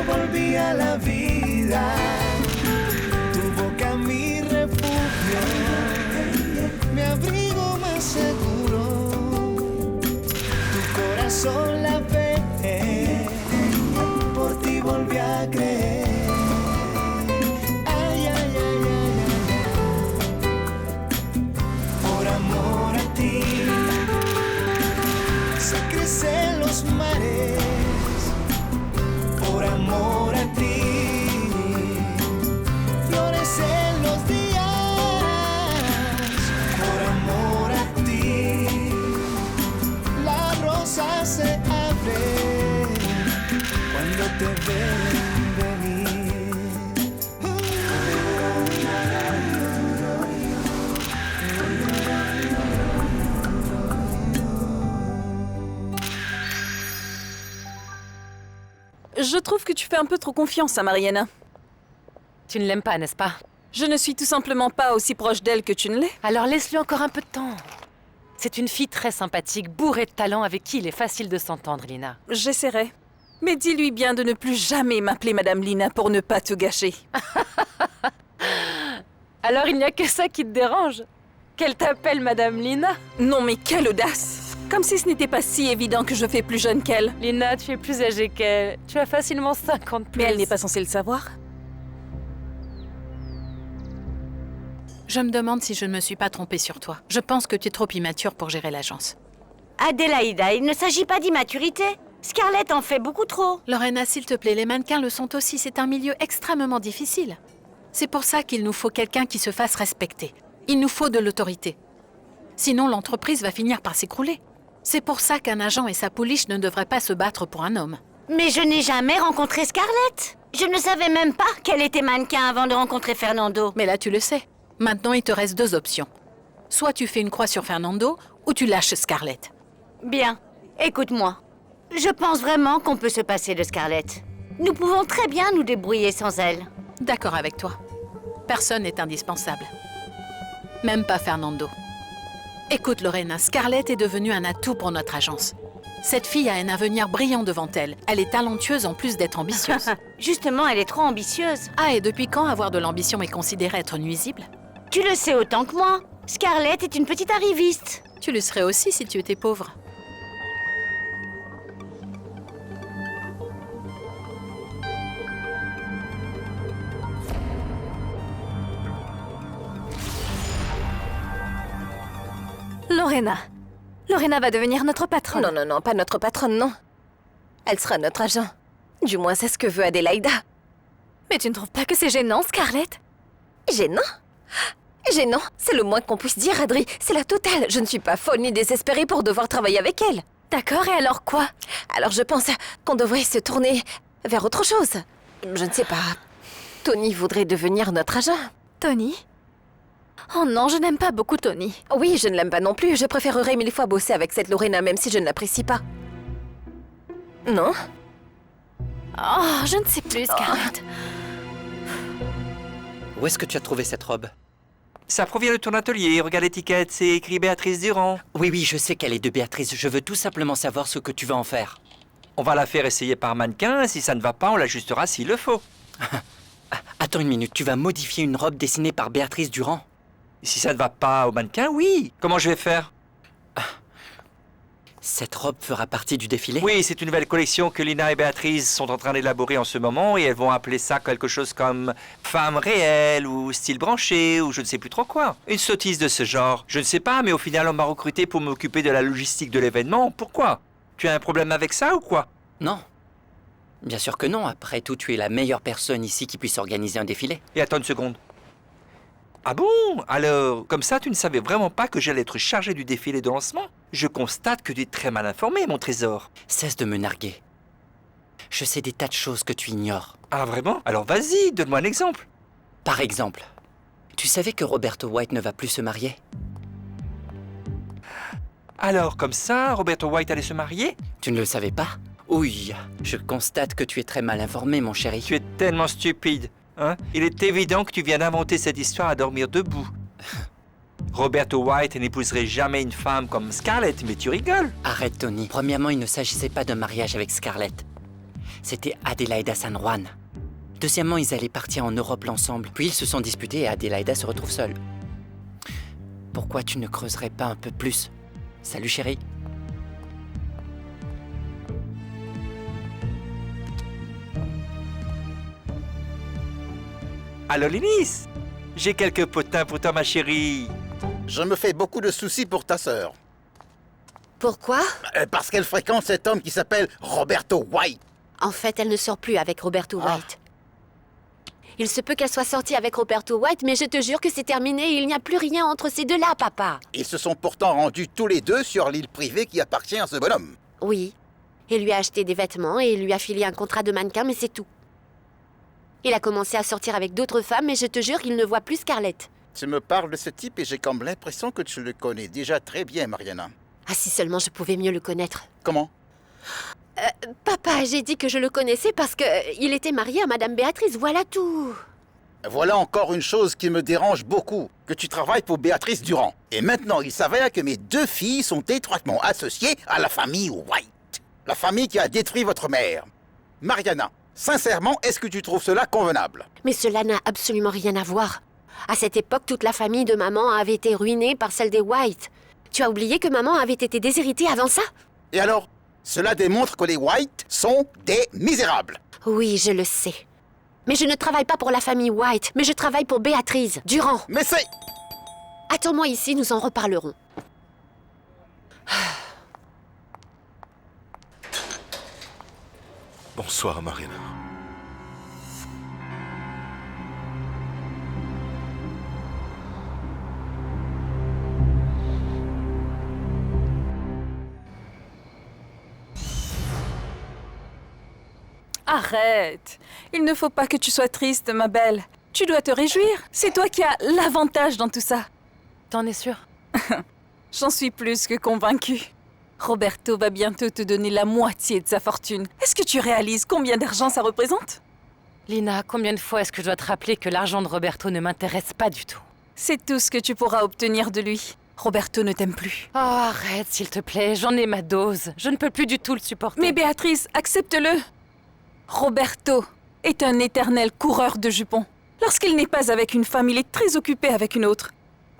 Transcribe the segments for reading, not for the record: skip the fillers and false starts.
volví a la vida. Tu boca mi refugio, mi abrigo más seguro. Tu corazón la ve, por ti volví a creer. Ay, ay, ay, ay, ay, ay. Por amor a ti se crecen los mares. Por amor a ti florecen los días. Por amor a ti la rosa se abre cuando te ven venir. Je trouve que tu fais un peu trop confiance à Mariana. Tu ne l'aimes pas, n'est-ce pas? Je ne suis tout simplement pas aussi proche d'elle que tu ne l'es. Alors laisse-lui encore un peu de temps. C'est une fille très sympathique, bourrée de talent, avec qui il est facile de s'entendre, Lina. J'essaierai. Mais dis-lui bien de ne plus jamais m'appeler Madame Lina pour ne pas te gâcher. Alors il n'y a que ça qui te dérange? Qu'elle t'appelle Madame Lina? Non mais quelle audace! Comme si ce n'était pas si évident que je fais plus jeune qu'elle. Lina, tu es plus âgée qu'elle. Tu as facilement 50 plus. Mais elle n'est pas censée le savoir. Je me demande si je ne me suis pas trompée sur toi. Je pense que tu es trop immature pour gérer l'agence. Adélaïda, il ne s'agit pas d'immaturité. Scarlett en fait beaucoup trop. Lorena, s'il te plaît, les mannequins le sont aussi. C'est un milieu extrêmement difficile. C'est pour ça qu'il nous faut quelqu'un qui se fasse respecter. Il nous faut de l'autorité. Sinon, l'entreprise va finir par s'écrouler. C'est pour ça qu'un agent et sa pouliche ne devraient pas se battre pour un homme. Mais je n'ai jamais rencontré Scarlett. Je ne savais même pas qu'elle était mannequin avant de rencontrer Fernando. Mais là, tu le sais. Maintenant, il te reste 2 options. Soit tu fais une croix sur Fernando, ou tu lâches Scarlett. Bien, écoute-moi. Je pense vraiment qu'on peut se passer de Scarlett. Nous pouvons très bien nous débrouiller sans elle. D'accord avec toi. Personne n'est indispensable. Même pas Fernando. Écoute, Lorena, Scarlett est devenue un atout pour notre agence. Cette fille a un avenir brillant devant elle. Elle est talentueuse en plus d'être ambitieuse. Justement, elle est trop ambitieuse. Ah, et depuis quand avoir de l'ambition est considéré être nuisible? Tu le sais autant que moi. Scarlett est une petite arriviste. Tu le serais aussi si tu étais pauvre. Lorena. Lorena va devenir notre patronne. Non, non, non, pas notre patronne, non. Elle sera notre agent. Du moins, c'est ce que veut Adélaïda. Mais tu ne trouves pas que c'est gênant, Scarlett? Gênant? Gênant, c'est le moins qu'on puisse dire, Adri. C'est la totale. Je ne suis pas folle ni désespérée pour devoir travailler avec elle. D'accord, et alors quoi? Alors je pense qu'on devrait se tourner vers autre chose. Je ne sais pas. Tony voudrait devenir notre agent. Tony? Oh non, je n'aime pas beaucoup Tony. Oui, je ne l'aime pas non plus. Je préférerais 1000 fois bosser avec cette Lorena, même si je ne l'apprécie pas. Non? Oh, je ne sais plus, Scarlett. Où est-ce que tu as trouvé cette robe? Ça provient de ton atelier. Regarde l'étiquette, c'est écrit Béatrice Durand. Oui, oui, je sais qu'elle est de Béatrice. Je veux tout simplement savoir ce que tu vas en faire. On va la faire essayer par mannequin. Si ça ne va pas, on l'ajustera s'il le faut. Attends une minute, tu vas modifier une robe dessinée par Béatrice Durand? Si ça ne va pas au mannequin, oui. Comment je vais faire? Cette robe fera partie du défilé? Oui, c'est une nouvelle collection que Lina et Béatrice sont en train d'élaborer en ce moment et elles vont appeler ça quelque chose comme femme réelle ou style branché ou je ne sais plus trop quoi. Une sottise de ce genre. Je ne sais pas, mais au final, on m'a recruté pour m'occuper de la logistique de l'événement. Pourquoi? Tu as un problème avec ça ou quoi? Non. Bien sûr que non. Après tout, tu es la meilleure personne ici qui puisse organiser un défilé. Et attends une seconde. Ah bon? Alors, comme ça, tu ne savais vraiment pas que j'allais être chargé du défilé de lancement? Je constate que tu es très mal informé, mon trésor. Cesse de me narguer. Je sais des tas de choses que tu ignores. Ah vraiment? Alors vas-y, donne-moi un exemple. Par exemple, tu savais que Roberto White ne va plus se marier? Alors, comme ça, Roberto White allait se marier? Tu ne le savais pas? Oui, je constate que tu es très mal informé, mon chéri. Tu es tellement stupide. Hein? Il est évident que tu viens d'inventer cette histoire à dormir debout. Roberto White n'épouserait jamais une femme comme Scarlett, mais tu rigoles. Arrête, Tony. Premièrement, il ne s'agissait pas d'un mariage avec Scarlett. c'était Adélaïda San Juan. Deuxièmement, ils allaient partir en Europe ensemble. Puis ils se sont disputés et Adélaïda se retrouve seule. Pourquoi tu ne creuserais pas un peu plus? Salut chérie. Allô Linis, j'ai quelques potins pour toi ma chérie. Je me fais beaucoup de soucis pour ta sœur. Pourquoi? Parce qu'elle fréquente cet homme qui s'appelle Roberto White. En fait, elle ne sort plus avec Roberto White. Il se peut qu'elle soit sortie avec Roberto White, mais je te jure que c'est terminé et il n'y a plus rien entre ces deux-là, papa. Ils se sont pourtant rendus tous les deux sur l'île privée qui appartient à ce bonhomme. Oui. Il lui a acheté des vêtements et il lui a filé un contrat de mannequin, mais c'est tout. Il a commencé à sortir avec d'autres femmes, mais je te jure qu'il ne voit plus Scarlett. Tu me parles de ce type et j'ai comme l'impression que tu le connais déjà très bien, Mariana. Ah, si seulement je pouvais mieux le connaître. Comment? Papa, j'ai dit que je le connaissais parce que il était marié à Madame Béatrice, voilà tout. Voilà encore une chose qui me dérange beaucoup, que tu travailles pour Béatrice Durand. Et maintenant, il s'avère que mes 2 filles sont étroitement associées à la famille White. La famille qui a détruit votre mère. Mariana, sincèrement, est-ce que tu trouves cela convenable? Mais cela n'a absolument rien à voir. À cette époque, toute la famille de maman avait été ruinée par celle des White. Tu as oublié que maman avait été déshéritée avant ça? Et alors? Cela démontre que les White sont des misérables. Oui, je le sais. Mais je ne travaille pas pour la famille White, mais je travaille pour Béatrice Durand. Mais c'est... Attends-moi ici, nous en reparlerons. Bonsoir, Mariana. Arrête. Il ne faut pas que tu sois triste, ma belle. Tu dois te réjouir. C'est toi qui as l'avantage dans tout ça. T'en es sûre? J'en suis plus que convaincue. Roberto va bientôt te donner la moitié de sa fortune. Est-ce que tu réalises combien d'argent ça représente? Lina, combien de fois est-ce que je dois te rappeler que l'argent de Roberto ne m'intéresse pas du tout? C'est tout ce que tu pourras obtenir de lui. Roberto ne t'aime plus. Oh, arrête, s'il te plaît, j'en ai ma dose. Je ne peux plus du tout le supporter. Mais Béatrice, accepte-le. Roberto est un éternel coureur de jupons. Lorsqu'il n'est pas avec une femme, il est très occupé avec une autre.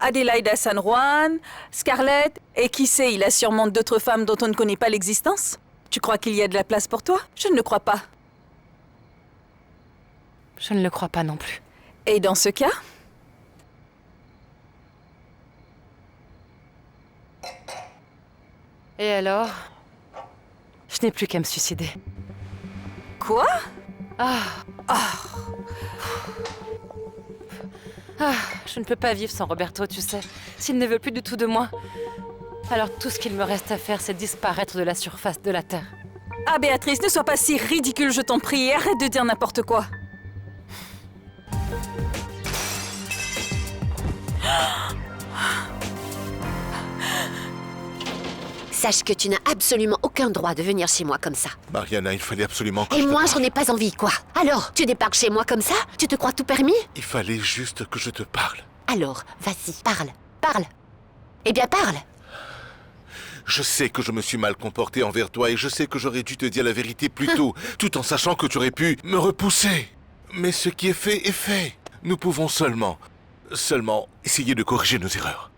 Adélaïda San Juan, Scarlett, et qui sait, il a sûrement d'autres femmes dont on ne connaît pas l'existence. Tu crois qu'il y a de la place pour toi? Je ne le crois pas. Je ne le crois pas non plus. Et dans ce cas? Et alors? Je n'ai plus qu'à me suicider. Quoi? Je ne peux pas vivre sans Roberto, tu sais. S'il ne veut plus du tout de moi, alors tout ce qu'il me reste à faire, c'est disparaître de la surface de la Terre. Ah, Béatrice, ne sois pas si ridicule, je t'en prie, et arrête de dire n'importe quoi. Sache que tu n'as absolument aucun droit de venir chez moi comme ça. Mariana, il fallait absolument que Et je te moi, parle. j'en ai pas envie, quoi. Alors, tu débarques chez moi comme ça? Tu te crois tout permis? Il fallait juste que je te parle. Alors, vas-y, parle, parle. Eh bien, parle. Je sais que je me suis mal comporté envers toi et je sais que j'aurais dû te dire la vérité plus tôt, tout en sachant que tu aurais pu me repousser. Mais ce qui est fait. Nous pouvons seulement essayer de corriger nos erreurs.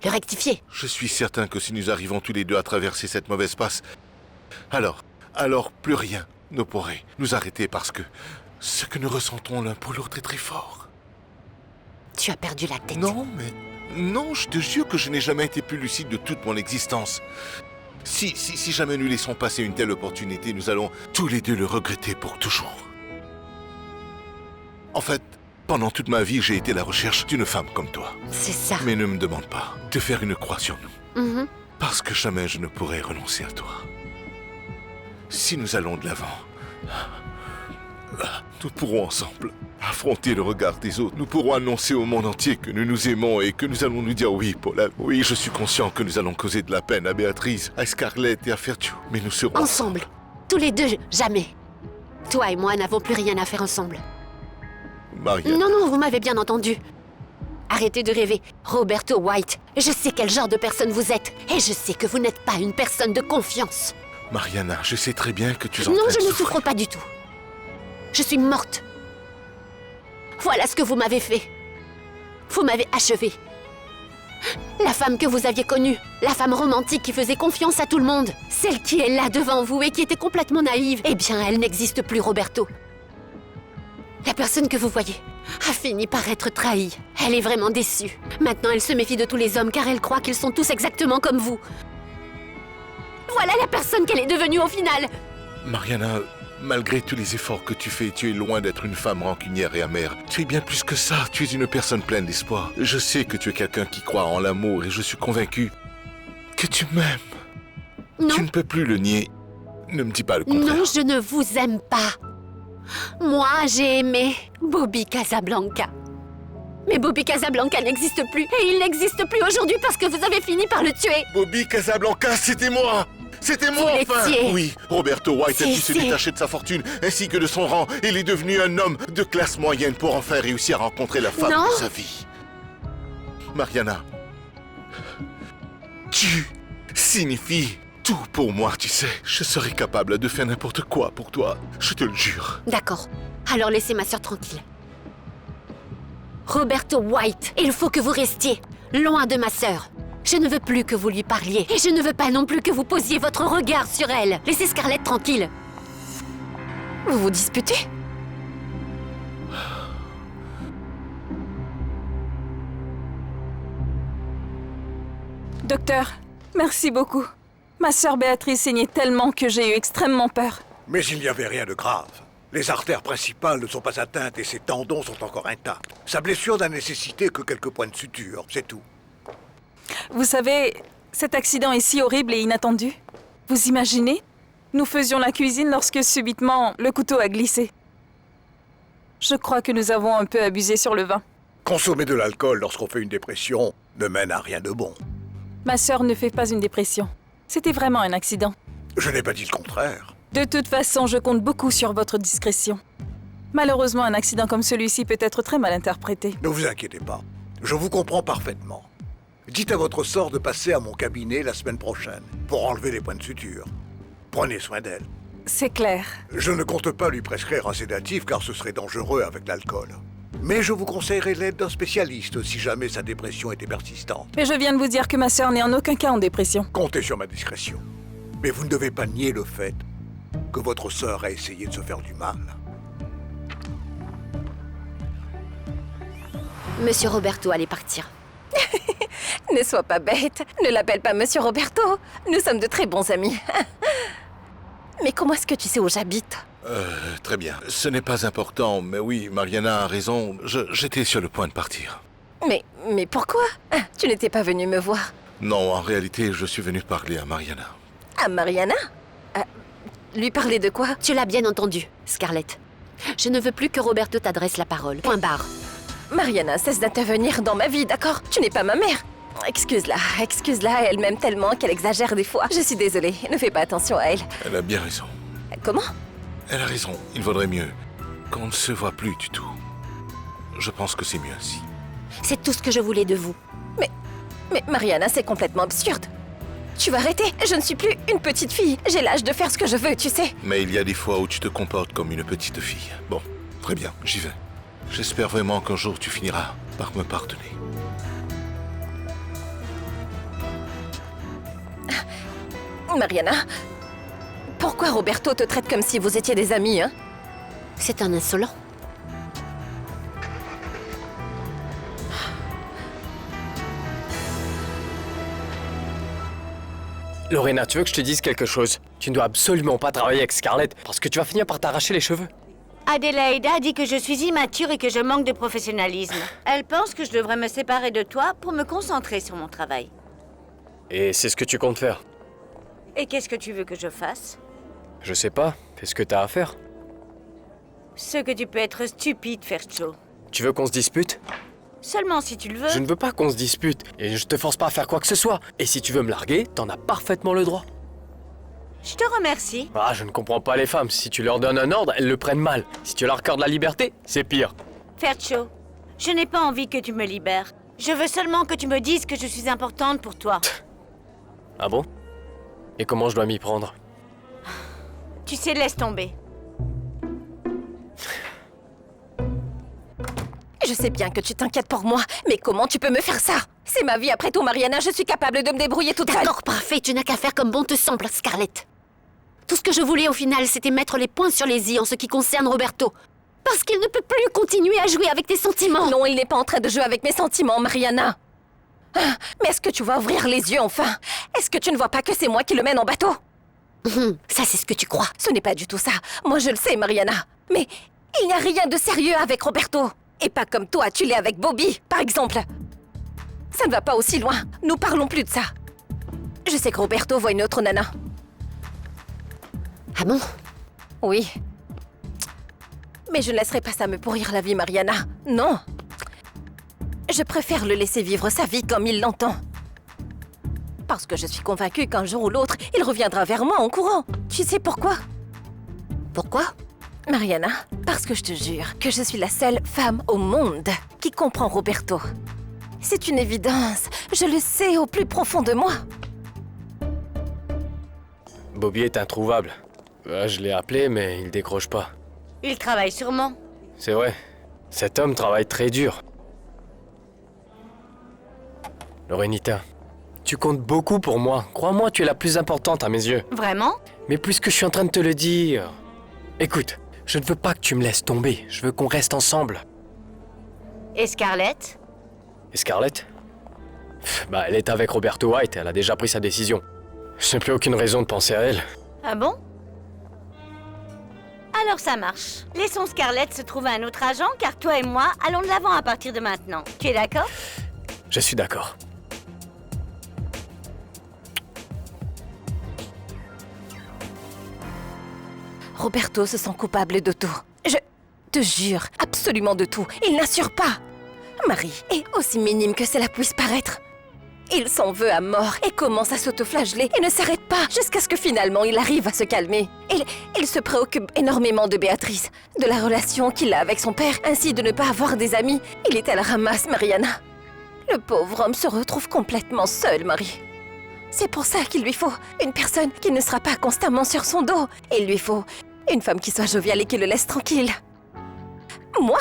Le rectifier. Je suis certain que si nous arrivons tous les deux à traverser cette mauvaise passe, alors plus rien ne pourrait nous arrêter parce que ce que nous ressentons l'un pour l'autre est très fort. Tu as perdu la tête. Non, je te jure que je n'ai jamais été plus lucide de toute mon existence. Si jamais nous laissons passer une telle opportunité, nous allons tous les deux le regretter pour toujours. En fait, pendant toute ma vie, j'ai été à la recherche d'une femme comme toi. C'est ça. Mais ne me demande pas de faire une croix sur nous. Mhm. Parce que jamais je ne pourrai renoncer à toi. Si nous allons de l'avant, nous pourrons ensemble affronter le regard des autres. Nous pourrons annoncer au monde entier que nous nous aimons et que nous allons nous dire oui, Paula. Oui, je suis conscient que nous allons causer de la peine à Béatrice, à Scarlett et à Fertue. Mais nous serons Ensemble. Tous les deux, jamais. Toi et moi n'avons plus rien à faire ensemble. Mariana. Non, vous m'avez bien entendu. Arrêtez de rêver. Roberto White, je sais quel genre de personne vous êtes. Et je sais que vous n'êtes pas une personne de confiance. Mariana, je sais très bien que tu es en Non, train de je ne souffrir. souffre pas du tout. Je suis morte. Voilà ce que vous m'avez fait. Vous m'avez achevée. La femme que vous aviez connue, la femme romantique qui faisait confiance à tout le monde, celle qui est là devant vous et qui était complètement naïve, eh bien, elle n'existe plus, Roberto. La personne que vous voyez a fini par être trahie. Elle est vraiment déçue. Maintenant, elle se méfie de tous les hommes car elle croit qu'ils sont tous exactement comme vous. Voilà la personne qu'elle est devenue au final. Mariana, malgré tous les efforts que tu fais, tu es loin d'être une femme rancunière et amère. Tu es bien plus que ça, tu es une personne pleine d'espoir. Je sais que tu es quelqu'un qui croit en l'amour et je suis convaincu que tu m'aimes. Non. Tu ne peux plus le nier. Ne me dis pas le contraire. Non, je ne vous aime pas. Moi, j'ai aimé Bobby Casablanca. Mais Bobby Casablanca n'existe plus. Et il n'existe plus aujourd'hui parce que vous avez fini par le tuer. Bobby Casablanca, c'était moi! C'était moi, Vous enfin! l'étiez. Oui, Roberto White a pu se Si. détacher de sa fortune ainsi que de son rang. Il est devenu un homme de classe moyenne pour enfin réussir à rencontrer la femme Non. de sa vie. Mariana, tu signifies tout pour moi, tu sais. Je serais capable de faire n'importe quoi pour toi, je te le jure. D'accord. Alors laissez ma sœur tranquille. Roberto White, il faut que vous restiez loin de ma sœur. Je ne veux plus que vous lui parliez. Et je ne veux pas non plus que vous posiez votre regard sur elle. Laissez Scarlett tranquille. Vous vous disputez? Docteur, merci beaucoup. Ma sœur Béatrice saignait tellement que j'ai eu extrêmement peur. Mais il n'y avait rien de grave. Les artères principales ne sont pas atteintes et ses tendons sont encore intacts. Sa blessure n'a nécessité que quelques points de suture, c'est tout. Vous savez, cet accident est si horrible et inattendu. Vous imaginez? Nous faisions la cuisine lorsque subitement le couteau a glissé. Je crois que nous avons un peu abusé sur le vin. Consommer de l'alcool lorsqu'on fait une dépression ne mène à rien de bon. Ma sœur ne fait pas une dépression. C'était vraiment un accident. Je n'ai pas dit le contraire. De toute façon, je compte beaucoup sur votre discrétion. Malheureusement, un accident comme celui-ci peut être très mal interprété. Ne vous inquiétez pas. Je vous comprends parfaitement. Dites à votre sœur de passer à mon cabinet la semaine prochaine pour enlever les points de suture. Prenez soin d'elle. C'est clair. Je ne compte pas lui prescrire un sédatif car ce serait dangereux avec l'alcool. Mais je vous conseillerais l'aide d'un spécialiste si jamais sa dépression était persistante. Mais je viens de vous dire que ma sœur n'est en aucun cas en dépression. Comptez sur ma discrétion. Mais vous ne devez pas nier le fait que votre sœur a essayé de se faire du mal. Monsieur Roberto allait partir. Ne sois pas bête. Ne l'appelle pas Monsieur Roberto. Nous sommes de très bons amis. Mais comment est-ce que tu sais où j'habite? Très bien. Ce n'est pas important, mais oui, Mariana a raison. J'étais sur le point de partir. Mais pourquoi? Tu n'étais pas venu me voir. Non, en réalité, je suis venu parler à Mariana. À Mariana? Lui parler de quoi? Tu l'as bien entendu, Scarlett. Je ne veux plus que Roberto t'adresse la parole. Point barre. Mariana, cesse d'intervenir dans ma vie, d'accord? Tu n'es pas ma mère. Excuse-la, elle m'aime tellement qu'elle exagère des fois. Je suis désolée, ne fais pas attention à elle. Elle a bien raison. Comment? Elle a raison. Il vaudrait mieux qu'on ne se voit plus du tout. Je pense que c'est mieux ainsi. C'est tout ce que je voulais de vous. Mais Mariana, c'est complètement absurde. Tu vas arrêter. Je ne suis plus une petite fille. J'ai l'âge de faire ce que je veux, tu sais. Mais il y a des fois où tu te comportes comme une petite fille. Bon, très bien, j'y vais. J'espère vraiment qu'un jour tu finiras par me pardonner. Mariana, pourquoi Roberto te traite comme si vous étiez des amis, hein? C'est un insolent. Lorena, tu veux que je te dise quelque chose? Tu ne dois absolument pas travailler avec Scarlett, parce que tu vas finir par t'arracher les cheveux. Adélaïde a dit que je suis immature et que je manque de professionnalisme. Elle pense que je devrais me séparer de toi pour me concentrer sur mon travail. Et c'est ce que tu comptes faire? Et qu'est-ce que tu veux que je fasse? Je sais pas, fais ce que t'as à faire. Ce que tu peux être stupide, Fercho. Tu veux qu'on se dispute? Seulement si tu le veux. Je ne veux pas qu'on se dispute, et je te force pas à faire quoi que ce soit. Et si tu veux me larguer, t'en as parfaitement le droit. Je te remercie. Ah, je ne comprends pas les femmes. Si tu leur donnes un ordre, elles le prennent mal. Si tu leur accordes la liberté, c'est pire. Fercho, je n'ai pas envie que tu me libères. Je veux seulement que tu me dises que je suis importante pour toi. Ah bon? Et comment je dois m'y prendre? Tu sais, laisse tomber. Je sais bien que tu t'inquiètes pour moi, mais comment tu peux me faire ça? C'est ma vie après tout, Mariana, je suis capable de me débrouiller toute seule. D'accord, parfait, tu n'as qu'à faire comme bon te semble, Scarlett. Tout ce que je voulais au final, c'était mettre les points sur les i en ce qui concerne Roberto. Parce qu'il ne peut plus continuer à jouer avec tes sentiments. Non, il n'est pas en train de jouer avec mes sentiments, Mariana. Ah, mais est-ce que tu vas ouvrir les yeux enfin? Est-ce que tu ne vois pas que c'est moi qui le mène en bateau? Ça, c'est ce que tu crois. Ce n'est pas du tout ça. Moi, je le sais, Mariana. Mais il n'y a rien de sérieux avec Roberto. Et pas comme toi, tu l'es avec Bobby, par exemple. Ça ne va pas aussi loin. Nous parlons plus de ça. Je sais que Roberto voit une autre nana. Ah bon? Oui. Mais je ne laisserai pas ça me pourrir la vie, Mariana. Non. Je préfère le laisser vivre sa vie comme il l'entend. Parce que je suis convaincue qu'un jour ou l'autre, il reviendra vers moi en courant. Tu sais pourquoi? Pourquoi? Mariana, parce que je te jure que je suis la seule femme au monde qui comprend Roberto. C'est une évidence, je le sais au plus profond de moi. Bobby est introuvable. Je l'ai appelé, mais il décroche pas. Il travaille sûrement. C'est vrai. Cet homme travaille très dur. Lorenita, tu comptes beaucoup pour moi. Crois-moi, tu es la plus importante à mes yeux. Vraiment? Mais puisque je suis en train de te le dire... Écoute, je ne veux pas que tu me laisses tomber. Je veux qu'on reste ensemble. Et Scarlett? Et Scarlett? Bah, elle est avec Roberto White. Elle a déjà pris sa décision. Je n'ai plus aucune raison de penser à elle. Ah bon? Alors ça marche. Laissons Scarlett se trouver un autre agent, car toi et moi allons de l'avant à partir de maintenant. Tu es d'accord? Je suis d'accord. Roberto se sent coupable de tout. Je te jure, absolument de tout. Il n'assure pas. Marie est aussi minime que cela puisse paraître. Il s'en veut à mort et commence à s'autoflageller et ne s'arrête pas jusqu'à ce que finalement il arrive à se calmer. Il se préoccupe énormément de Béatrice, de la relation qu'il a avec son père, ainsi de ne pas avoir des amis. Il est à la ramasse, Mariana. Le pauvre homme se retrouve complètement seul, Marie. C'est pour ça qu'il lui faut une personne qui ne sera pas constamment sur son dos. Et il lui faut une femme qui soit joviale et qui le laisse tranquille. Moi?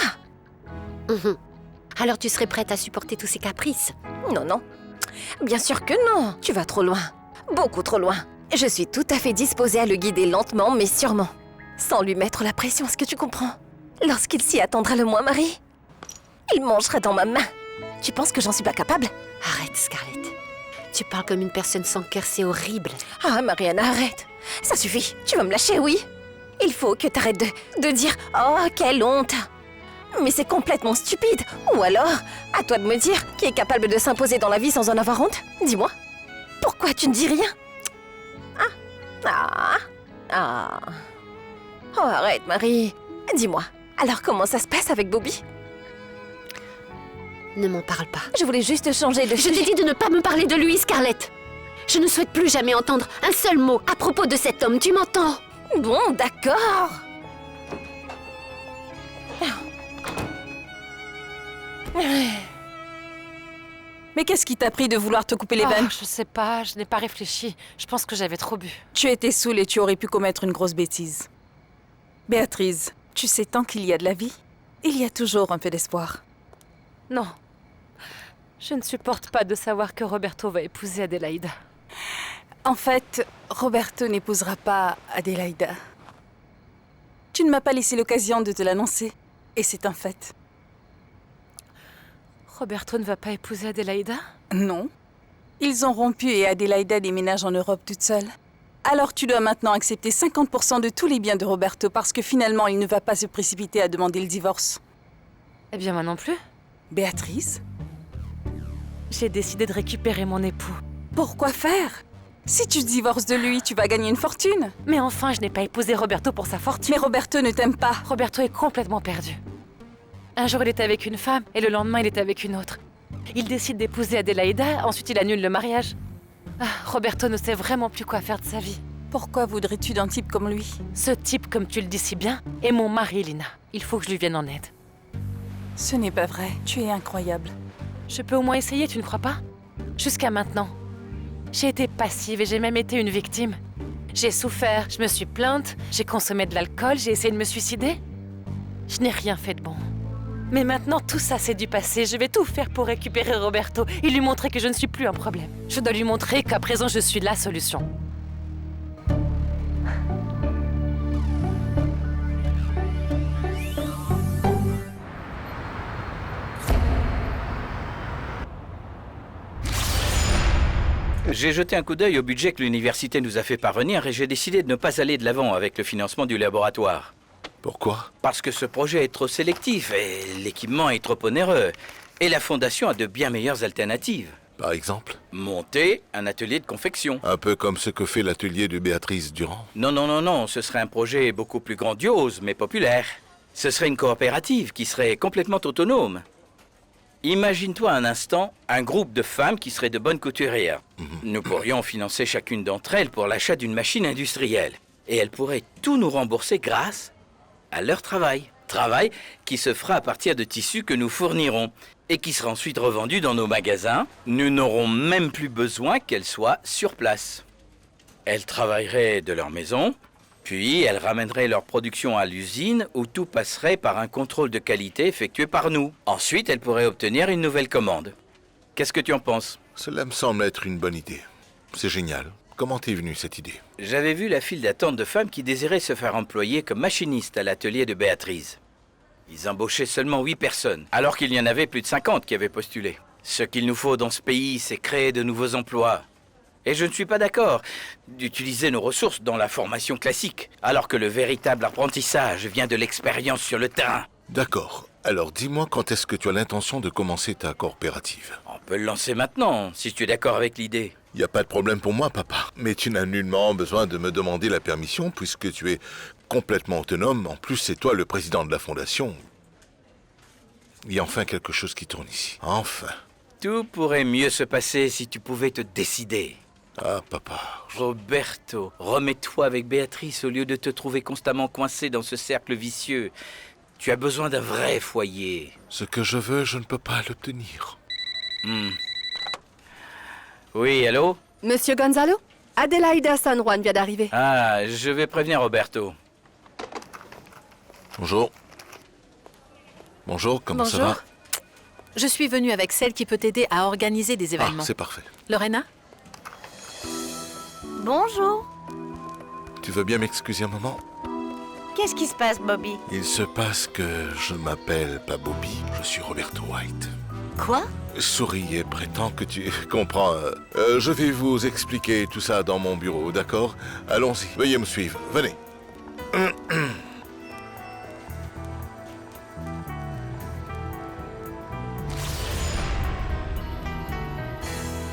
Alors tu serais prête à supporter tous ses caprices? Non, non. Bien sûr que non. Tu vas trop loin. Beaucoup trop loin. Je suis tout à fait disposée à le guider lentement, mais sûrement. Sans lui mettre la pression, est-ce que tu comprends? Lorsqu'il s'y attendra le moins, Marie, il mangera dans ma main. Tu penses que j'en suis pas capable? Arrête, Scarlett. Tu parles comme une personne sans cœur, c'est horrible. Ah, Mariana, arrête. Ça suffit. Tu vas me lâcher, oui? Il faut que t'arrêtes de dire « Oh, quelle honte !» Mais c'est complètement stupide. Ou alors, à toi de me dire qui est capable de s'imposer dans la vie sans en avoir honte. Dis-moi. Pourquoi tu ne dis rien? Oh, arrête, Marie. Dis-moi. Alors, comment ça se passe avec Bobby? Ne m'en parle pas. Je voulais juste changer de sujet. Je t'ai dit de ne pas me parler de lui, Scarlett. Je ne souhaite plus jamais entendre un seul mot à propos de cet homme, tu m'entends? Bon, d'accord. Mais qu'est-ce qui t'a pris de vouloir te couper les veines? Je sais pas, je n'ai pas réfléchi. Je pense que j'avais trop bu. Tu étais saoule et tu aurais pu commettre une grosse bêtise. Béatrice, tu sais, tant qu'il y a de la vie, il y a toujours un peu d'espoir. Non. Je ne supporte pas de savoir que Roberto va épouser Adélaïda. En fait, Roberto n'épousera pas Adélaïda. Tu ne m'as pas laissé l'occasion de te l'annoncer, et c'est un fait. Roberto ne va pas épouser Adélaïda? Non. Ils ont rompu et Adélaïda déménage en Europe toute seule. Alors tu dois maintenant accepter 50% de tous les biens de Roberto parce que finalement il ne va pas se précipiter à demander le divorce. Eh bien moi non plus. Béatrice? J'ai décidé de récupérer mon époux. Pourquoi faire? Si tu divorces de lui, tu vas gagner une fortune. Mais enfin, je n'ai pas épousé Roberto pour sa fortune. Mais Roberto ne t'aime pas. Roberto est complètement perdu. Un jour, il est avec une femme, et le lendemain, il est avec une autre. Il décide d'épouser Adélaïda, ensuite il annule le mariage. Roberto ne sait vraiment plus quoi faire de sa vie. Pourquoi voudrais-tu d'un type comme lui? Ce type, comme tu le dis si bien, est mon mari, Lina. Il faut que je lui vienne en aide. Ce n'est pas vrai. Tu es incroyable. Je peux au moins essayer, tu ne crois pas? Jusqu'à maintenant, j'ai été passive et j'ai même été une victime. J'ai souffert, je me suis plainte, j'ai consommé de l'alcool, j'ai essayé de me suicider. Je n'ai rien fait de bon. Mais maintenant, tout ça, c'est du passé. Je vais tout faire pour récupérer Roberto et lui montrer que je ne suis plus un problème. Je dois lui montrer qu'à présent, je suis la solution. J'ai jeté un coup d'œil au budget que l'université nous a fait parvenir et j'ai décidé de ne pas aller de l'avant avec le financement du laboratoire. Pourquoi? Parce que ce projet est trop sélectif et l'équipement est trop onéreux. Et la fondation a de bien meilleures alternatives. Par exemple? Monter un atelier de confection. Un peu comme ce que fait l'atelier de Béatrice Durand. Non, non, non, non, ce serait un projet beaucoup plus grandiose, mais populaire. Ce serait une coopérative qui serait complètement autonome. Imagine-toi un instant un groupe de femmes qui seraient de bonnes couturières. Nous pourrions financer chacune d'entre elles pour l'achat d'une machine industrielle. Et elles pourraient tout nous rembourser grâce à leur travail. Travail qui se fera à partir de tissus que nous fournirons et qui sera ensuite revendu dans nos magasins. Nous n'aurons même plus besoin qu'elles soient sur place. Elles travailleraient de leur maison, puis elles ramèneraient leur production à l'usine où tout passerait par un contrôle de qualité effectué par nous. Ensuite, elles pourraient obtenir une nouvelle commande. Qu'est-ce que tu en penses? Cela me semble être une bonne idée. C'est génial. Comment t'es venue cette idée? J'avais vu la file d'attente de femmes qui désiraient se faire employer comme machinistes à l'atelier de Béatrice. Ils embauchaient seulement 8 personnes, alors qu'il y en avait plus de 50 qui avaient postulé. Ce qu'il nous faut dans ce pays, c'est créer de nouveaux emplois. Et je ne suis pas d'accord d'utiliser nos ressources dans la formation classique, alors que le véritable apprentissage vient de l'expérience sur le terrain. D'accord. Alors dis-moi quand est-ce que tu as l'intention de commencer ta coopérative? On peut le lancer maintenant, si tu es d'accord avec l'idée. Il n'y a pas de problème pour moi, papa. Mais tu n'as nullement besoin de me demander la permission puisque tu es complètement autonome. En plus, c'est toi le président de la fondation. Il y a enfin quelque chose qui tourne ici. Enfin. Tout pourrait mieux se passer si tu pouvais te décider. Ah, papa. Roberto, remets-toi avec Béatrice au lieu de te trouver constamment coincé dans ce cercle vicieux. Tu as besoin d'un vrai foyer. Ce que je veux, je ne peux pas l'obtenir. Oui, allô? Monsieur Gonzalo? Adelaida San Juan vient d'arriver. Ah, je vais prévenir Roberto. Bonjour. Bonjour, comment ça Bonjour. va? Je suis venue avec celle qui peut t'aider à organiser des événements. Ah, c'est parfait. Lorena? Bonjour. Tu veux bien m'excuser un moment? Qu'est-ce qui se passe, Bobby? Il se passe que je ne m'appelle pas Bobby, je suis Roberto White. Quoi? Souris et prétends que tu comprends. Je vais vous expliquer tout ça dans mon bureau, d'accord? Allons-y, veuillez me suivre, venez.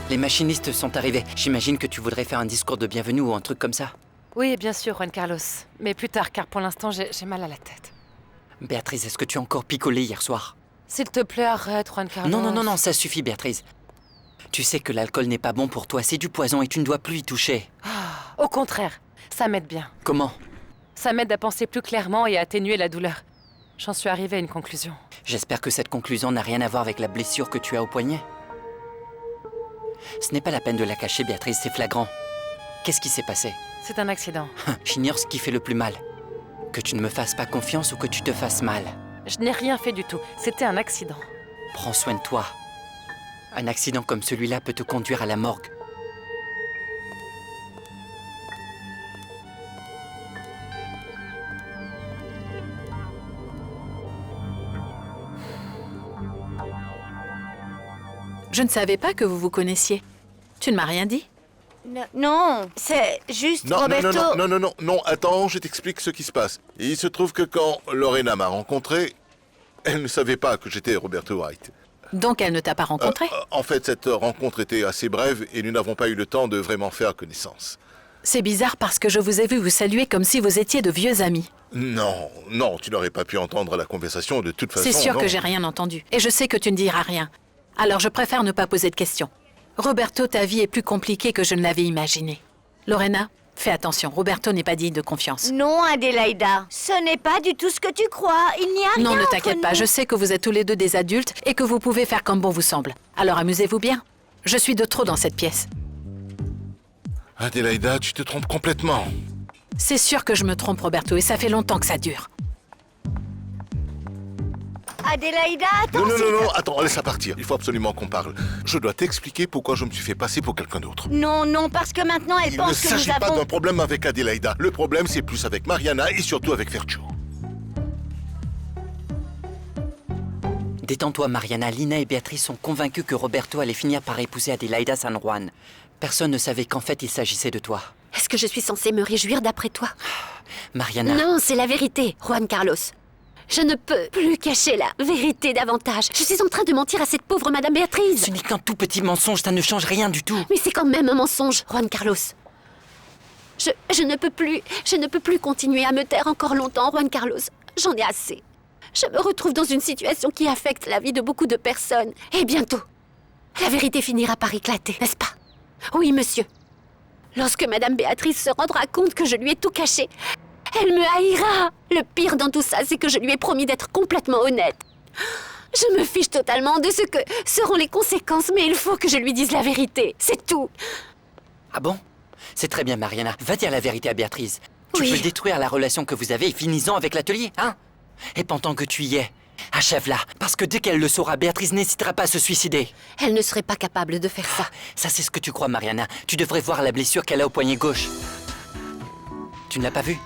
Les machinistes sont arrivés. J'imagine que tu voudrais faire un discours de bienvenue ou un truc comme ça. Oui, bien sûr, Juan Carlos. Mais plus tard, car pour l'instant, j'ai mal à la tête. Béatrice, est-ce que tu as encore picolé hier soir? S'il te plaît, arrête, Juan Carlos. Non, non, non, non, ça suffit, Béatrice. Tu sais que l'alcool n'est pas bon pour toi, c'est du poison et tu ne dois plus y toucher. Au contraire, ça m'aide bien. Comment? Ça m'aide à penser plus clairement et à atténuer la douleur. J'en suis arrivée à une conclusion. J'espère que cette conclusion n'a rien à voir avec la blessure que tu as au poignet. Ce n'est pas la peine de la cacher, Béatrice, c'est flagrant. Qu'est-ce qui s'est passé? C'est un accident. J'ignore ce qui fait le plus mal. Que tu ne me fasses pas confiance ou que tu te fasses mal. Je n'ai rien fait du tout. C'était un accident. Prends soin de toi. Un accident comme celui-là peut te conduire à la morgue. Je ne savais pas que vous vous connaissiez. Tu ne m'as rien dit? Non, c'est juste Non, Roberto... non, attends, je t'explique ce qui se passe. Il se trouve que quand Lorena m'a rencontré, elle ne savait pas que j'étais Roberto White. Donc elle ne t'a pas rencontré? En fait, cette rencontre était assez brève et nous n'avons pas eu le temps de vraiment faire connaissance. C'est bizarre parce que je vous ai vu vous saluer comme si vous étiez de vieux amis. Non, tu n'aurais pas pu entendre la conversation de toute façon. C'est sûr non. que j'ai rien entendu. Et je sais que tu ne diras rien. Alors je préfère ne pas poser de questions. Roberto, ta vie est plus compliquée que je ne l'avais imaginé. Lorena, fais attention, Roberto n'est pas digne de confiance. Non, Adelaida, ce n'est pas du tout ce que tu crois. Il n'y a rien Non, ne entre t'inquiète pas, nous. je sais que vous êtes tous les deux des adultes et que vous pouvez faire comme bon vous semble. Alors amusez-vous bien. Je suis de trop dans cette pièce. Adélaïda, tu te trompes complètement. C'est sûr que je me trompe, Roberto, et ça fait longtemps que ça dure. Adélaïda, attends. Non, attends, laisse-la partir. Il faut absolument qu'on parle. Je dois t'expliquer pourquoi je me suis fait passer pour quelqu'un d'autre. Non, parce que maintenant elle Il ne pense que nous s'agit pas avons... d'un problème avec Adélaïda. Le problème, c'est plus avec Mariana et surtout avec Fercho. Détends-toi, Mariana. Lina et Béatrice sont convaincus que Roberto allait finir par épouser Adélaïda San Juan. Personne ne savait qu'en fait il s'agissait de toi. Est-ce que je suis censée me réjouir d'après toi? Mariana... Non, c'est la vérité, Juan Carlos. Je ne peux plus cacher la vérité davantage. Je suis en train de mentir à cette pauvre Madame Béatrice. Ce n'est qu'un tout petit mensonge, ça ne change rien du tout. Mais c'est quand même un mensonge, Juan Carlos. Je ne peux plus continuer à me taire encore longtemps, Juan Carlos. J'en ai assez. Je me retrouve dans une situation qui affecte la vie de beaucoup de personnes. Et bientôt, la vérité finira par éclater, n'est-ce pas? Oui, monsieur. Lorsque Madame Béatrice se rendra compte que je lui ai tout caché, elle me haïra. Le pire dans tout ça, c'est que je lui ai promis d'être complètement honnête. Je me fiche totalement de ce que seront les conséquences, mais il faut que je lui dise la vérité. C'est tout. Ah bon? C'est très bien, Mariana. Va dire la vérité à Béatrice. Tu Oui. peux détruire la relation que vous avez et finissons avec l'atelier, hein? Et pendant que tu y es, achève-la. Parce que dès qu'elle le saura, Béatrice n'hésitera pas à se suicider. Elle ne serait pas capable de faire ça. Ça, c'est ce que tu crois, Mariana. Tu devrais voir la blessure qu'elle a au poignet gauche. Tu ne l'as pas vue?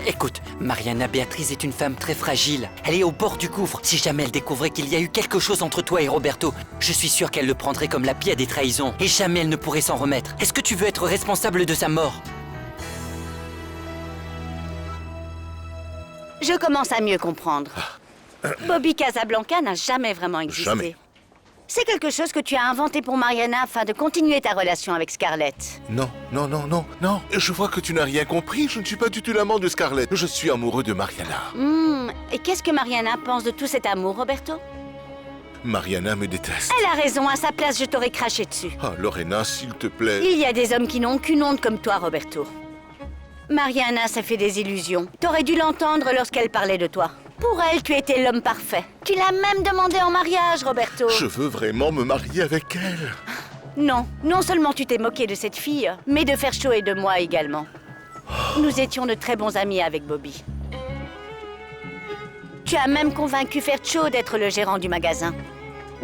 Écoute, Mariana, Béatrice est une femme très fragile. Elle est au bord du gouffre. Si jamais elle découvrait qu'il y a eu quelque chose entre toi et Roberto, je suis sûr qu'elle le prendrait comme la pire des trahisons. Et jamais elle ne pourrait s'en remettre. Est-ce que tu veux être responsable de sa mort? Je commence à mieux comprendre. Bobby Casablanca n'a jamais vraiment existé. Jamais. C'est quelque chose que tu as inventé pour Mariana afin de continuer ta relation avec Scarlett. Non. Je vois que tu n'as rien compris. Je ne suis pas du tout l'amant de Scarlett. Je suis amoureux de Mariana. Et qu'est-ce que Mariana pense de tout cet amour, Roberto? Mariana me déteste. Elle a raison, à sa place, je t'aurais craché dessus. Ah, Lorena, s'il te plaît. Il y a des hommes qui n'ont aucune honte comme toi, Roberto. Mariana s'est fait des illusions. T'aurais dû l'entendre lorsqu'elle parlait de toi. Pour elle, tu étais l'homme parfait. Tu l'as même demandé en mariage, Roberto. Je veux vraiment me marier avec elle. Non seulement tu t'es moqué de cette fille, mais de Fercho et de moi également. Nous étions de très bons amis avec Bobby. Tu as même convaincu Fercho d'être le gérant du magasin.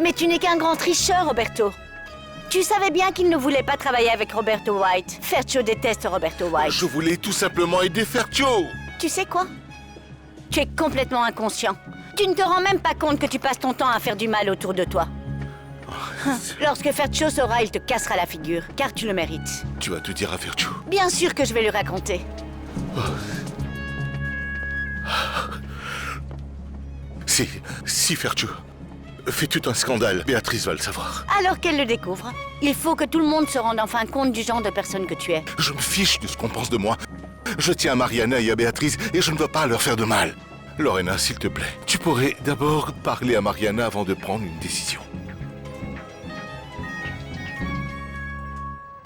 Mais tu n'es qu'un grand tricheur, Roberto. Tu savais bien qu'il ne voulait pas travailler avec Roberto White. Fercho déteste Roberto White. Je voulais tout simplement aider Fercho. Tu sais quoi? Tu es complètement inconscient. Tu ne te rends même pas compte que tu passes ton temps à faire du mal autour de toi. Lorsque Fercho saura, il te cassera la figure, car tu le mérites. Tu vas tout dire à Fercho. Bien sûr que je vais lui raconter. Si Fercho fait tout un scandale, Béatrice va le savoir. Alors qu'elle le découvre, il faut que tout le monde se rende enfin compte du genre de personne que tu es. Je me fiche de ce qu'on pense de moi. Je tiens à Mariana et à Béatrice et je ne veux pas leur faire de mal. Lorena, s'il te plaît, tu pourrais d'abord parler à Mariana avant de prendre une décision.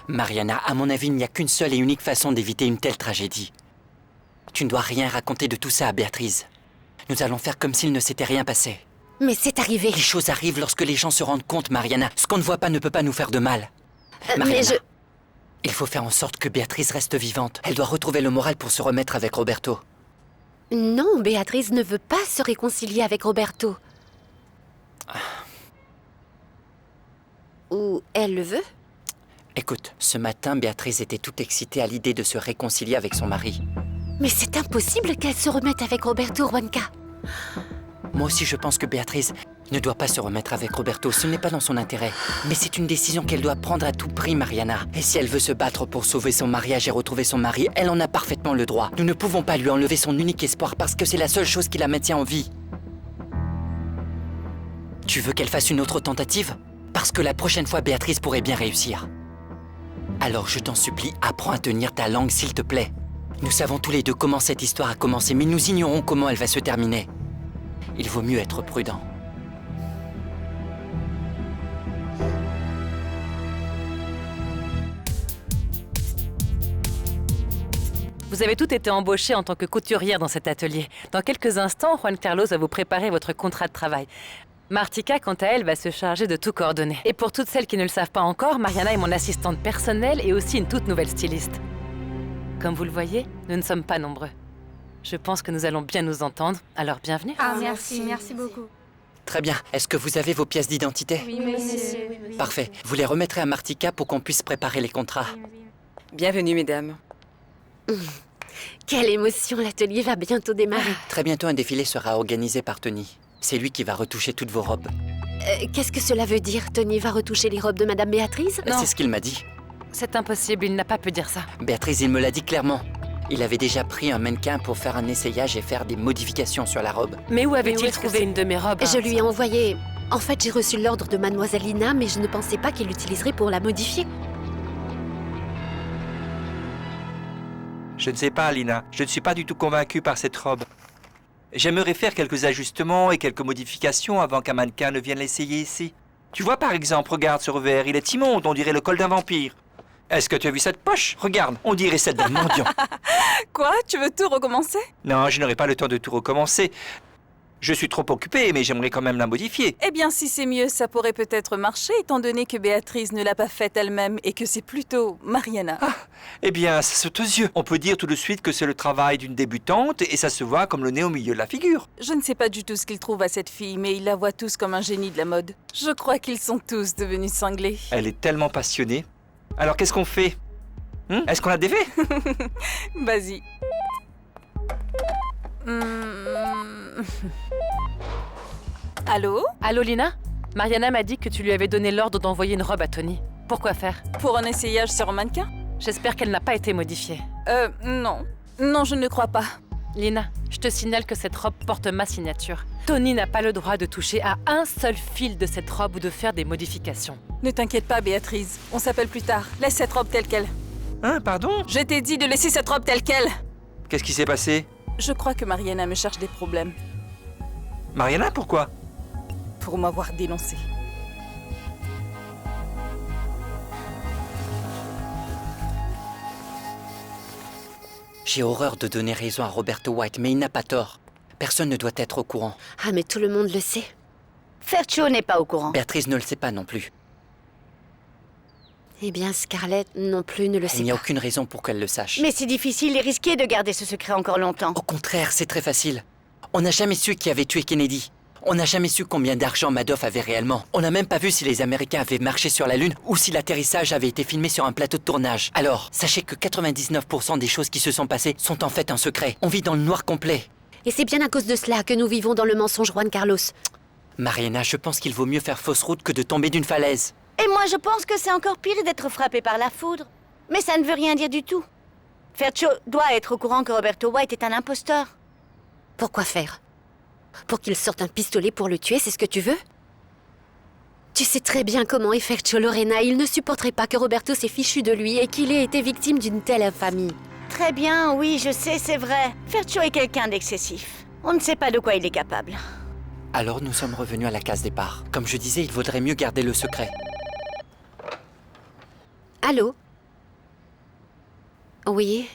Mariana, à mon avis, il n'y a qu'une seule et unique façon d'éviter une telle tragédie. Tu ne dois rien raconter de tout ça à Béatrice. Nous allons faire comme s'il ne s'était rien passé. Mais c'est arrivé. Les choses arrivent lorsque les gens se rendent compte, Mariana. Ce qu'on ne voit pas ne peut pas nous faire de mal. Mais il faut faire en sorte que Béatrice reste vivante. Elle doit retrouver le moral pour se remettre avec Roberto. Non, Béatrice ne veut pas se réconcilier avec Roberto. Ou elle le veut? Écoute, ce matin, Béatrice était toute excitée à l'idée de se réconcilier avec son mari. Mais c'est impossible qu'elle se remette avec Roberto, Juanca. Moi aussi, je pense que Béatrice ne doit pas se remettre avec Roberto. Ce n'est pas dans son intérêt. Mais c'est une décision qu'elle doit prendre à tout prix, Mariana. Et si elle veut se battre pour sauver son mariage et retrouver son mari, elle en a parfaitement le droit. Nous ne pouvons pas lui enlever son unique espoir parce que c'est la seule chose qui la maintient en vie. Tu veux qu'elle fasse une autre tentative? Parce que la prochaine fois, Béatrice pourrait bien réussir. Alors je t'en supplie, apprends à tenir ta langue, s'il te plaît. Nous savons tous les deux comment cette histoire a commencé, mais nous ignorons comment elle va se terminer. Il vaut mieux être prudent. Vous avez toutes été embauchées en tant que couturière dans cet atelier. Dans quelques instants, Juan Carlos va vous préparer votre contrat de travail. Martika, quant à elle, va se charger de tout coordonner. Et pour toutes celles qui ne le savent pas encore, Mariana est mon assistante personnelle et aussi une toute nouvelle styliste. Comme vous le voyez, nous ne sommes pas nombreux. Je pense que nous allons bien nous entendre, alors bienvenue. Ah, merci beaucoup. Très bien. Est-ce que vous avez vos pièces d'identité? Oui, monsieur. Parfait. Vous les remettrez à Martika pour qu'on puisse préparer les contrats. Bienvenue, mesdames. Quelle émotion, l'atelier va bientôt démarrer. Très bientôt, un défilé sera organisé par Tony. C'est lui qui va retoucher toutes vos robes. Qu'est-ce que cela veut dire? Tony va retoucher les robes de Madame Béatrice? C'est ce qu'il m'a dit. C'est impossible, il n'a pas pu dire ça. Béatrice, il me l'a dit clairement. Il avait déjà pris un mannequin pour faire un essayage et faire des modifications sur la robe. Mais où avait-il trouvé une de mes robes? Je lui ai envoyé... En fait, j'ai reçu l'ordre de Mademoiselle Lina, mais je ne pensais pas qu'il l'utiliserait pour la modifier. Je ne sais pas, Lina. Je ne suis pas du tout convaincu par cette robe. J'aimerais faire quelques ajustements et quelques modifications avant qu'un mannequin ne vienne l'essayer ici. Tu vois, par exemple, regarde ce revers. Il est immonde, on dirait le col d'un vampire. Est-ce que tu as vu cette poche? Regarde, on dirait celle d'un mendiant. Quoi? Tu veux tout recommencer? Non, je n'aurai pas le temps de tout recommencer. Je suis trop occupé, mais j'aimerais quand même la modifier. Eh bien, si c'est mieux, ça pourrait peut-être marcher, étant donné que Béatrice ne l'a pas faite elle-même et que c'est plutôt Mariana. Ah, eh bien, ça saute aux yeux. On peut dire tout de suite que c'est le travail d'une débutante et ça se voit comme le nez au milieu de la figure. Je ne sais pas du tout ce qu'ils trouvent à cette fille, mais ils la voient tous comme un génie de la mode. Je crois qu'ils sont tous devenus cinglés. Elle est tellement passionnée. Alors, qu'est-ce qu'on fait? Est-ce qu'on la défait? Vas-y. Allô? Allô, Lina? Mariana m'a dit que tu lui avais donné l'ordre d'envoyer une robe à Tony. Pourquoi faire? Pour un essayage sur un mannequin? J'espère qu'elle n'a pas été modifiée. Non. Non, je ne crois pas. Lina, je te signale que cette robe porte ma signature. Tony n'a pas le droit de toucher à un seul fil de cette robe ou de faire des modifications. Ne t'inquiète pas, Béatrice. On s'appelle plus tard. Laisse cette robe telle qu'elle. Hein, pardon? Je t'ai dit de laisser cette robe telle qu'elle. Qu'est-ce qui s'est passé? Je crois que Mariana me cherche des problèmes. Mariana, pourquoi? Pour m'avoir dénoncé. J'ai horreur de donner raison à Roberto White, mais il n'a pas tort. Personne ne doit être au courant. Ah, mais tout le monde le sait. Fercho n'est pas au courant. Béatrice ne le sait pas non plus. Eh bien, Scarlett non plus ne le sait pas. Il n'y a aucune raison pour qu'elle le sache. Mais c'est difficile et risqué de garder ce secret encore longtemps. Au contraire, c'est très facile. On n'a jamais su qui avait tué Kennedy. On n'a jamais su combien d'argent Madoff avait réellement. On n'a même pas vu si les Américains avaient marché sur la Lune ou si l'atterrissage avait été filmé sur un plateau de tournage. Alors, sachez que 99% des choses qui se sont passées sont en fait un secret. On vit dans le noir complet. Et c'est bien à cause de cela que nous vivons dans le mensonge, Juan Carlos. Mariana, je pense qu'il vaut mieux faire fausse route que de tomber d'une falaise. Et moi, je pense que c'est encore pire d'être frappé par la foudre. Mais ça ne veut rien dire du tout. Fercho doit être au courant que Roberto White est un imposteur. Pourquoi faire? Pour qu'il sorte un pistolet pour le tuer, c'est ce que tu veux? Tu sais très bien comment est Fercho, Lorena. Il ne supporterait pas que Roberto s'est fichu de lui et qu'il ait été victime d'une telle infamie. Très bien, oui, je sais, c'est vrai. Fercho est quelqu'un d'excessif. On ne sait pas de quoi il est capable. Alors nous sommes revenus à la case départ. Comme je disais, il vaudrait mieux garder le secret. Allô? Oui,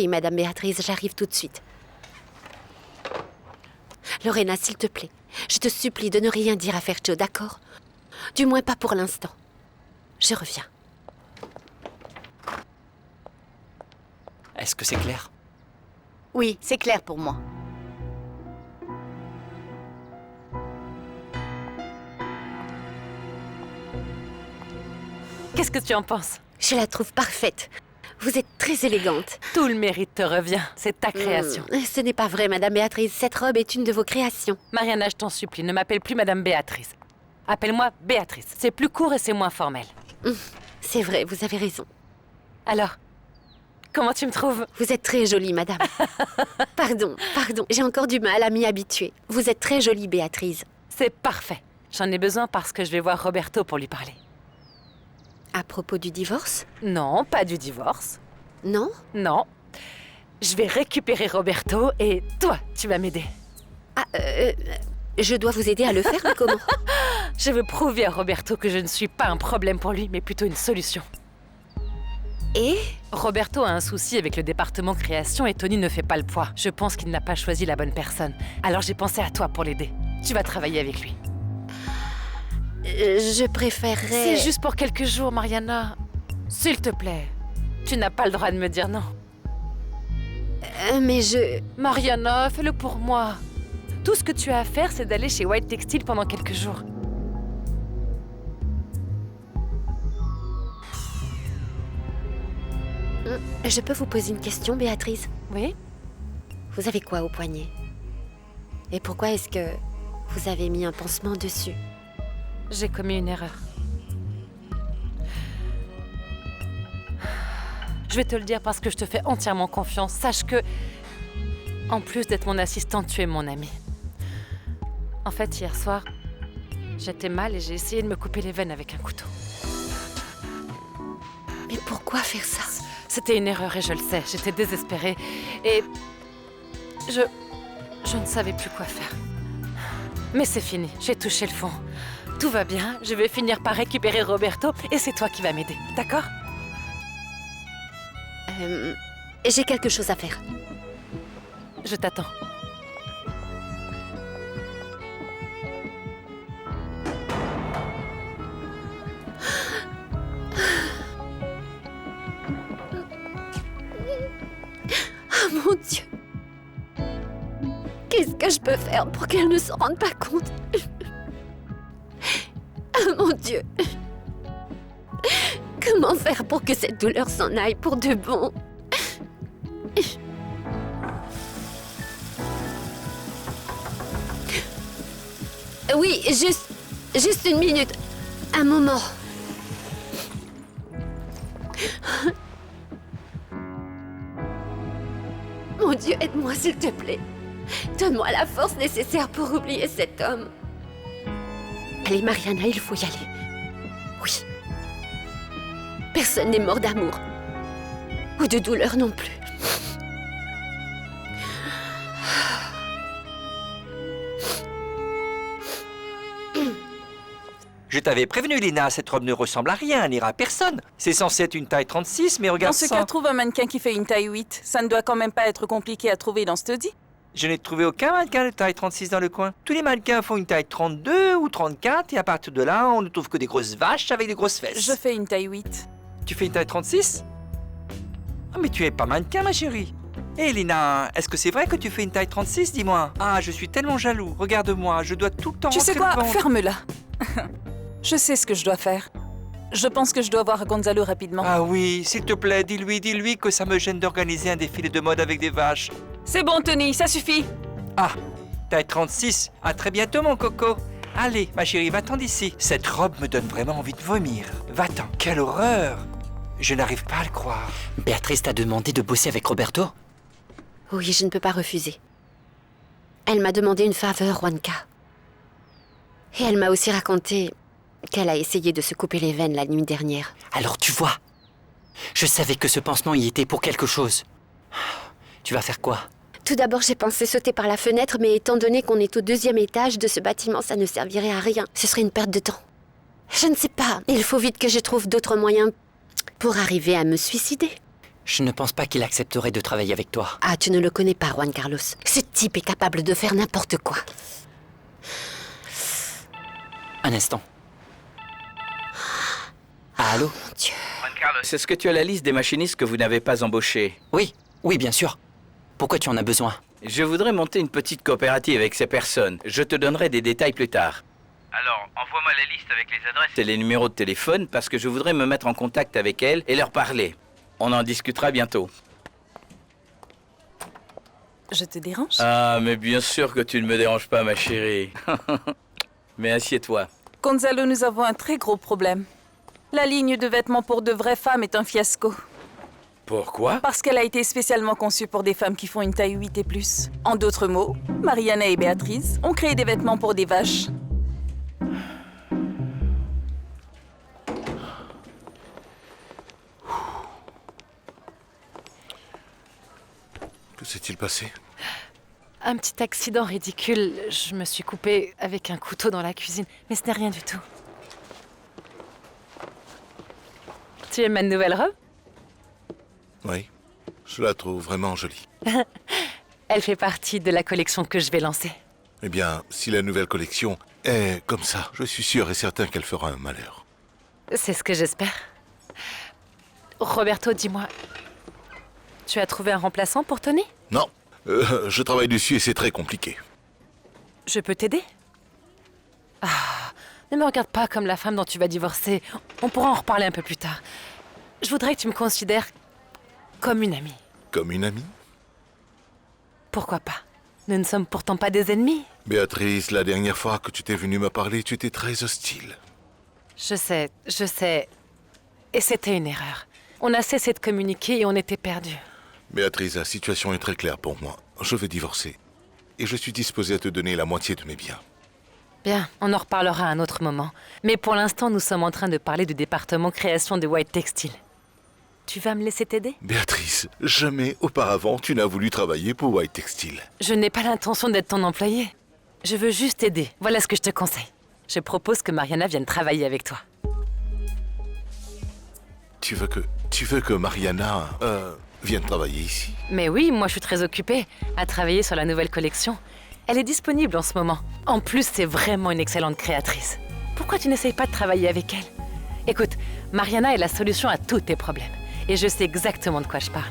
Madame Béatrice, j'arrive tout de suite. Lorena, s'il te plaît, je te supplie de ne rien dire à Fercho, d'accord? Du moins pas pour l'instant. Je reviens. Est-ce que c'est clair? Oui, c'est clair pour moi. Qu'est-ce que tu en penses? Je la trouve parfaite. Vous êtes très élégante. Tout le mérite te revient. C'est ta création. Ce n'est pas vrai, Madame Béatrice. Cette robe est une de vos créations. Mariana, je t'en supplie, ne m'appelle plus Madame Béatrice. Appelle-moi Béatrice. C'est plus court et c'est moins formel. C'est vrai, vous avez raison. Alors, comment tu me trouves? Vous êtes très jolie, Madame. Pardon, j'ai encore du mal à m'y habituer. Vous êtes très jolie, Béatrice. C'est parfait. J'en ai besoin parce que je vais voir Roberto pour lui parler. À propos du divorce? Non, pas du divorce. Non? Non. Je vais récupérer Roberto et toi, tu vas m'aider. Ah, je dois vous aider à le faire, mais comment? Je veux prouver à Roberto que je ne suis pas un problème pour lui, mais plutôt une solution. Et? Roberto a un souci avec le département création et Tony ne fait pas le poids. Je pense qu'il n'a pas choisi la bonne personne. Alors j'ai pensé à toi pour l'aider. Tu vas travailler avec lui. Je préférerais... C'est juste pour quelques jours, Mariana. S'il te plaît. Tu n'as pas le droit de me dire non. Mais je... Mariana, fais-le pour moi. Tout ce que tu as à faire, c'est d'aller chez White Textile pendant quelques jours. Je peux vous poser une question, Béatrice? Oui? Vous avez quoi au poignet? Et pourquoi est-ce que vous avez mis un pansement dessus? J'ai commis une erreur. Je vais te le dire parce que je te fais entièrement confiance. Sache que, en plus d'être mon assistante, tu es mon amie. En fait, hier soir, j'étais mal et j'ai essayé de me couper les veines avec un couteau. Mais pourquoi faire ça? C'était une erreur et je le sais. J'étais désespérée et je ne savais plus quoi faire. Mais c'est fini, j'ai touché le fond. Tout va bien, je vais finir par récupérer Roberto et c'est toi qui vas m'aider, d'accord? J'ai quelque chose à faire. Je t'attends. Oh mon Dieu! Qu'est-ce que je peux faire pour qu'elle ne s'en rende pas compte? Oh mon Dieu! Comment faire pour que cette douleur s'en aille pour de bon? Oui, juste une minute. Un moment. Mon Dieu, aide-moi s'il te plaît. Donne-moi la force nécessaire pour oublier cet homme. Allez, Mariana, il faut y aller. Oui. Personne n'est mort d'amour. Ou de douleur non plus. Je t'avais prévenu, Lina, cette robe ne ressemble à rien, elle n'ira à personne. C'est censé être une taille 36, mais regarde Dans ce ça. cas, trouve un mannequin qui fait une taille 8. Ça ne doit quand même pas être compliqué à trouver dans Study. Je n'ai trouvé aucun mannequin de taille 36 dans le coin. Tous les mannequins font une taille 32 ou 34, et à partir de là, on ne trouve que des grosses vaches avec des grosses fesses. Je fais une taille 8. Tu fais une taille 36? Ah, mais tu es pas mannequin, ma chérie. Hé, Lina, est-ce que c'est vrai que tu fais une taille 36, dis-moi? Ah, je suis tellement jaloux. Regarde-moi, je dois tout le temps Tu sais rentrer le quoi? ventre. Ferme-la. Je sais ce que je dois faire. Je pense que je dois voir Gonzalo rapidement. Ah oui, s'il te plaît, dis-lui que ça me gêne d'organiser un défilé de mode avec des vaches. C'est bon, Tony, ça suffit. Ah, taille 36. À très bientôt, mon coco. Allez, ma chérie, va-t'en d'ici. Cette robe me donne vraiment envie de vomir. Va-t'en, quelle horreur. Je n'arrive pas à le croire. Béatrice t'a demandé de bosser avec Roberto? Oui, je ne peux pas refuser. Elle m'a demandé une faveur, Wanka. Et elle m'a aussi raconté qu'elle a essayé de se couper les veines la nuit dernière. Alors tu vois, je savais que ce pansement y était pour quelque chose. Tu vas faire quoi? Tout d'abord, j'ai pensé sauter par la fenêtre, mais étant donné qu'on est au 2e étage de ce bâtiment, ça ne servirait à rien. Ce serait une perte de temps. Je ne sais pas. Il faut vite que je trouve d'autres moyens pour arriver à me suicider. Je ne pense pas qu'il accepterait de travailler avec toi. Ah, tu ne le connais pas, Juan Carlos. Ce type est capable de faire n'importe quoi. Un instant. Allô? Mon Dieu. Juan Carlos, est-ce que tu as la liste des machinistes que vous n'avez pas embauchés? Oui, bien sûr. Pourquoi tu en as besoin? Je voudrais monter une petite coopérative avec ces personnes. Je te donnerai des détails plus tard. Alors, envoie-moi la liste avec les adresses et les numéros de téléphone parce que je voudrais me mettre en contact avec elles et leur parler. On en discutera bientôt. Je te dérange? Ah, mais bien sûr que tu ne me déranges pas, ma chérie. Mais assieds-toi. Gonzalo, nous avons un très gros problème. La ligne de vêtements pour de vraies femmes est un fiasco. Pourquoi? Parce qu'elle a été spécialement conçue pour des femmes qui font une taille 8 et plus. En d'autres mots, Mariana et Béatrice ont créé des vêtements pour des vaches. Que s'est-il passé? Un petit accident ridicule. Je me suis coupée avec un couteau dans la cuisine, mais ce n'est rien du tout. Tu aimes ma nouvelle robe? Oui, je la trouve vraiment jolie. Elle fait partie de la collection que je vais lancer. Eh bien, si la nouvelle collection est comme ça. Je suis sûr et certain qu'elle fera un malheur. C'est ce que j'espère. Roberto, dis-moi, tu as trouvé un remplaçant pour Tony? Non, je travaille dessus et c'est très compliqué. Je peux t'aider? Ah, ne me regarde pas comme la femme dont tu vas divorcer. On pourra en reparler un peu plus tard. Je voudrais que tu me considères comme une amie. Comme une amie? Pourquoi pas? Nous ne sommes pourtant pas des ennemis. Béatrice, la dernière fois que tu t'es venue me parler, tu étais très hostile. Je sais. Et c'était une erreur. On a cessé de communiquer et on était perdus. Béatrice, la situation est très claire pour moi. Je vais divorcer. Et je suis disposé à te donner la moitié de mes biens. Bien, on en reparlera à un autre moment. Mais pour l'instant, nous sommes en train de parler du département création de White Textile. Tu vas me laisser t'aider? Béatrice, jamais auparavant tu n'as voulu travailler pour White Textile. Je n'ai pas l'intention d'être ton employé. Je veux juste t'aider. Voilà ce que je te conseille. Je propose que Mariana vienne travailler avec toi. Tu veux que Mariana vienne travailler ici? Mais oui, moi je suis très occupée à travailler sur la nouvelle collection. Elle est disponible en ce moment. En plus, c'est vraiment une excellente créatrice. Pourquoi tu n'essayes pas de travailler avec elle? Écoute, Mariana est la solution à tous tes problèmes. Et je sais exactement de quoi je parle.